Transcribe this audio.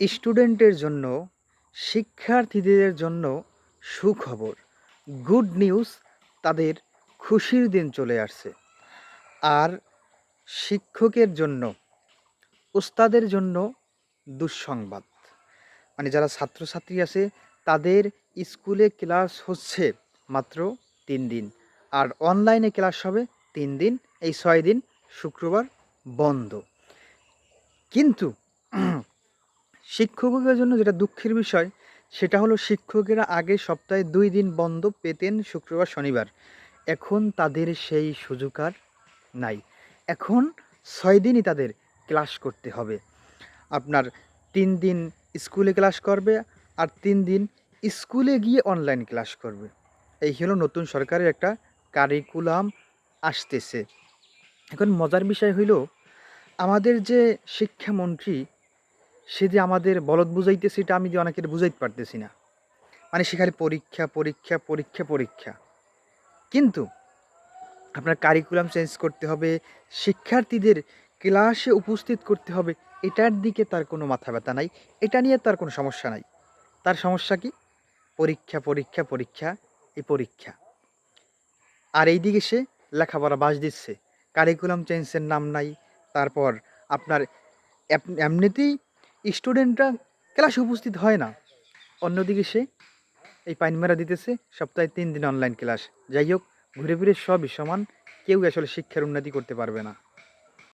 স্টুডেন্টের জন্য, শিক্ষার্থীদের জন্য সুখবর। গুড নিউজ, তাদের খুশির দিন চলে আসছে। আর শিক্ষকের জন্য, ওস্তাদের জন্য দুঃসংবাদ। মানে যারা ছাত্রছাত্রী আছে তাদের স্কুলে ক্লাস হচ্ছে মাত্র ৩ দিন। আর অনলাইনে ক্লাস হবে ৩ দিন, এই ৬ দিন শুক্রবার বন্ধ। কিন্তু শিক্ষকদের জন্য যেটা দুঃখের বিষয় সেটা হলো শিক্ষকেরা আগে সপ্তাহে ২ দিন বন্ধ পেতেন শুক্রবার, শনিবার। এখন তাদের সেই সুযোগ আর নাই। এখন ৬ দিনই তাদের ক্লাস করতে হবে। আপনার ৩ দিন স্কুলে ক্লাস করবে আর ৩ দিন স্কুলে গিয়ে অনলাইন ক্লাস করবে। এই হলো নতুন সরকারের একটা কারিকুলাম আসতেছে। এখন মজার বিষয় হইল আমাদের যে শিক্ষামন্ত্রী সে যে আমাদের বলদ বুঝাইতেছে এটা আমি যে অনেকের বুঝাইতে পারতেছি না। মানে সে খালি পরীক্ষা, পরীক্ষা, পরীক্ষা, পরীক্ষা। কিন্তু আপনার কারিকুলাম চেঞ্জ করতে হবে, শিক্ষার্থীদের ক্লাসে উপস্থিত করতে হবে, এটার দিকে তার কোনো মাথা ব্যথা নাই। এটা নিয়ে তার কোনো সমস্যা নাই। তার সমস্যা কি? পরীক্ষা, পরীক্ষা, পরীক্ষা, এই পরীক্ষা। আর এইদিকে সে লেখাপড়া বাদ দিচ্ছে। কারিকুলাম চেঞ্জের নাম নাই। তারপর আপনার এমনিতেই স্টুডেন্টরা ক্লাসে উপস্থিত হয় না। অন্যদিকে সে এই পাইন মেরা দিতেছে সপ্তাহে ৩ দিন অনলাইন ক্লাস। যাই হোক, ঘুরে ফিরে সবই সমান। কেউ আসলে শিক্ষার উন্নতি করতে পারবে না।